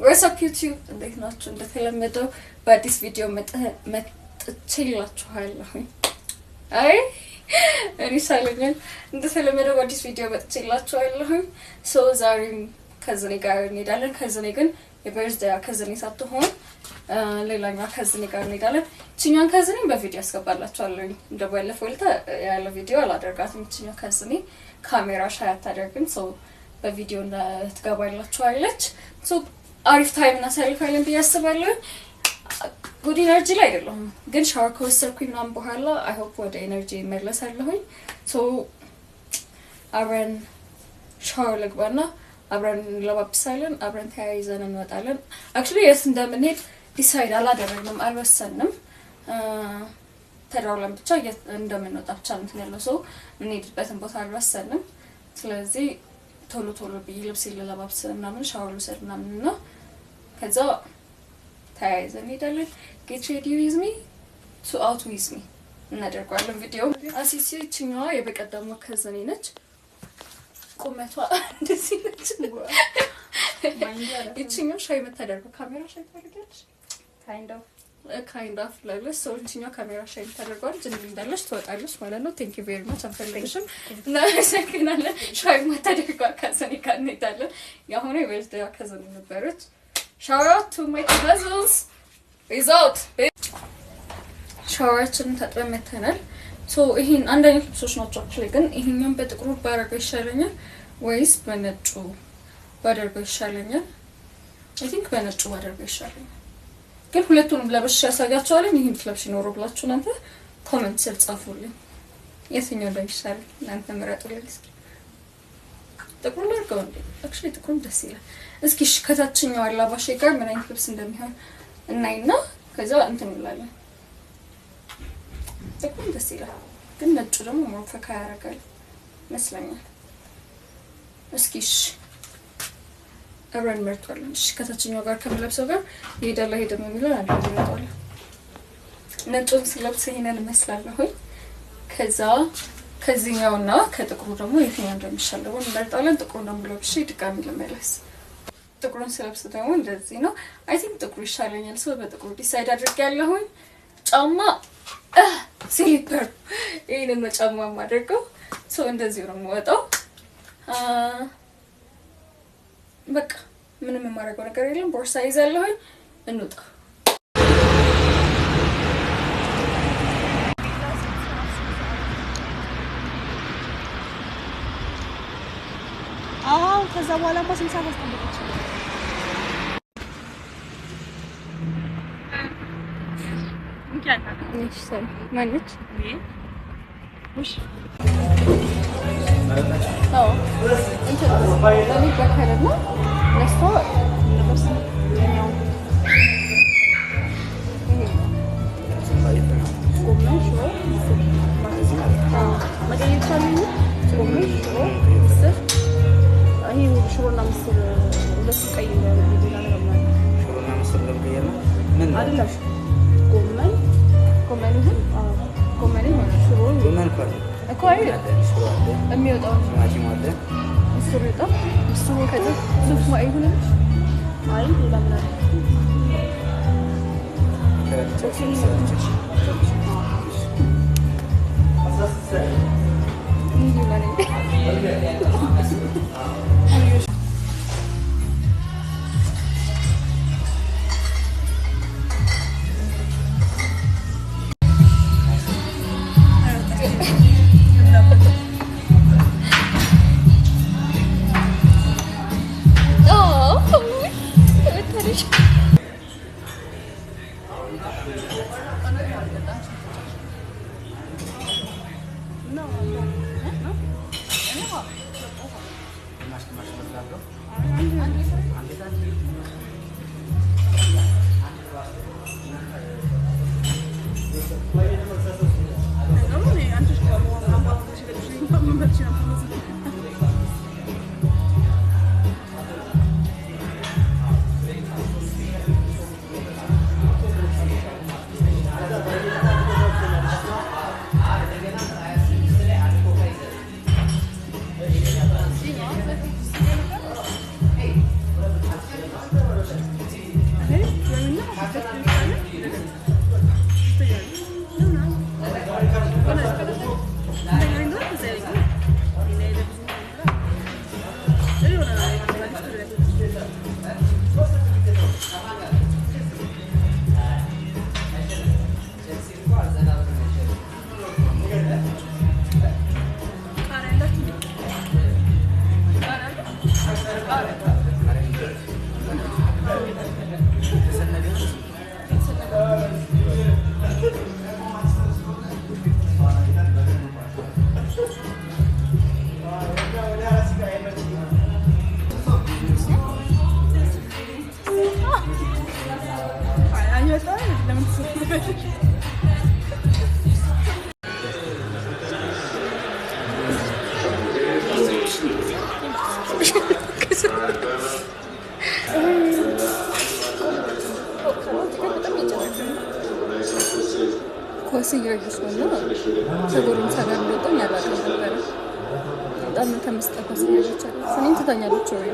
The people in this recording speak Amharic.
ወርሳፕ ዩቲዩብ እንዴት ናችሁ? እንደተለመደው በአዲስ ቪዲዮ መጥቼላችኋለሁ። አይ እኔ ሳይለኛል እንደተለመደው በአዲስ ቪዲዮ መጥቼላችኋለሁ። ሶ ዛሬም ከዝኔ ጋር እንሄዳለን። ከዝኔ ግን የበርዝዴይ ከዝኔ ሳትሆን ሌላኛው ከዝኔ ጋር እንሄዳለን። እቺኛን ከዝኔ በቪዲዮ አስገባላችኋለሁ። እንደባለፈው ያለ ቪዲዮ አላደርጋትም። እቺኛው ከዝኔ ካሜራ ሻይ አታደርግም። ሶ በቪዲዮ ትገባላችኋለች። ሶ አሪፍ ታይም እናሳልፋለን ብዬ አስባለሁ። ጉድ ኢነርጂ ላይ አይደለሁም ግን ሻወር ከወሰድኩኝ ምናምን በኋላ አይ ሆፕ ወደ ኢነርጂ እመለሳለሁኝ። ሶ አብረን ሻወር ልግባና አብረን እንለባብሳለን፣ አብረን ተያይዘን እንወጣለን። አክቹሊ የት እንደምንሄድ ዲሳይድ አላደረግንም፣ አልወሰንም። ተደውለን ብቻ እንደምንወጣ ብቻ እንትን ያለው ሰው የምንሄድበትን ቦታ አልወሰንም። ስለዚህ ቶሎ ቶሎ ብዬ ልብስ ልለባብስ ምናምን ሻወር ልውሰድ ምናምን እና ከዛ ተያይዘን እንሄዳለን። ጌት ሬዲ ዊዝ ሚ ቱ አውት ዊዝ ሚ እናደርገዋለን ቪዲዮ። አሲሲ ይችኛዋ የበቀደሙ ከዘኔ ነች። ቁመቷ እንደዚህ ነች። ይችኛው ሻይ የምታደርገው ካሜራ ሻይ ታደርጋለች kind of ላለች ሰው ይችኛው ካሜራ ሻይ ታደርጋለች። እንዴ እንዳለች ትወጣለች ማለት ነው። ቴንክ ዩ ቬሪ ማች አንፈልግሽም እና ሰከናለ ሻይ የምታደርገው ከዘኔ ጋር እንሄዳለን። ያሁኑ የበርዝዴይ ከዘኔ ነበረች። shout out to my cousins result ሻወራችንን ታጥበን መተናል። ሶ ይሄን አንድ አይነት ልብሶች ናቸው አክቹሊ ግን ይሄኛውን በጥቁሩ ባደርገው ይሻለኛል ወይስ በነጩ ባደርገው ይሻለኛል? አይ ቲንክ በነጩ ባደርገው ይሻለኛል። ግን ሁለቱንም ለብሼ ያሳያችኋለሁ። ይሄን ልብስ ይኖር ብላችሁ እናንተ ኮሜንት ስር ጻፉልኝ የትኛው እንደሚሻል እናንተ ምረጡልኝ። እስኪ ጥቁሩ ላድርገው እንዴ? አክቹሊ ጥቁሩም ደስ ይላል። እስኪ ከታችኛው አላባሽ ጋር ምን አይነት ልብስ እንደሚሆን እናይና ከዛ እንትን እንላለን። ጥቁሩ ደስ ይላል ግን ነጩ ደግሞ ሞፈካ ያደርጋል መስለኛል። እስኪ አብረን መርጧለን። ከታችኛው ጋር ከምለብሰው ጋር ይሄዳል አይሄድም የሚለው አንደኛው ነጩን ስለብስ ይሄንን መስላለሁ። ከዛ ከዚህኛውና ከጥቁሩ ደግሞ የትኛው እንደሚሻል ደግሞ እንመርጣለን። ጥቁሩን ደግሞ ለብሼ ድጋሚ ልመለስ። ጥቁሩን ስለብስ ደግሞ እንደዚህ ነው። አይ ቲንክ ጥቁሩ ይሻለኛል። ሰው በጥቁሩ ዲሳይድ አድርጌያለሁኝ። ጫማ ስሊፐር ይሄንን ነው ጫማ የማደርገው። ሰው እንደዚህ ነው የምወጣው። በቃ ምንም የማደርገው ነገር የለም። ቦርሳ ይዛለሁኝ። እንውጣ። ከዛ በኋላ በስንት ሰዓት አስጠብቀች? እሺ ሰው ማነች? እሺ አዎ እንትን ለኔ በከረና ነስቶ ለበስ ነው ቆመን ሾ ማገኘቻለሁ ቆመን ሾ ይሄ ሽሮና ምስር ሁለት ቀይ ነው ቢላ ነው ማለት ሽሮና ምስር ለምቀየር ነው ምን አይደለም ጎመን ይሁን ጎመን ነው ሽሮ ጎመን እኮ አይደል ሽሮ አለ የሚወጣው ማጂም አለ ምስር ይወጣ ምስሩ ከዛ ሱፍ ማይ ይሁን አይ ሌላ ምን አለ ኳስ እያየሽ ነው ከጎረምሳ ጋር እንደወጣኝ ያላቀ ነበር። በጣም ተመስጣ ኳስ እያየች እኔን ትታኛለች ወይ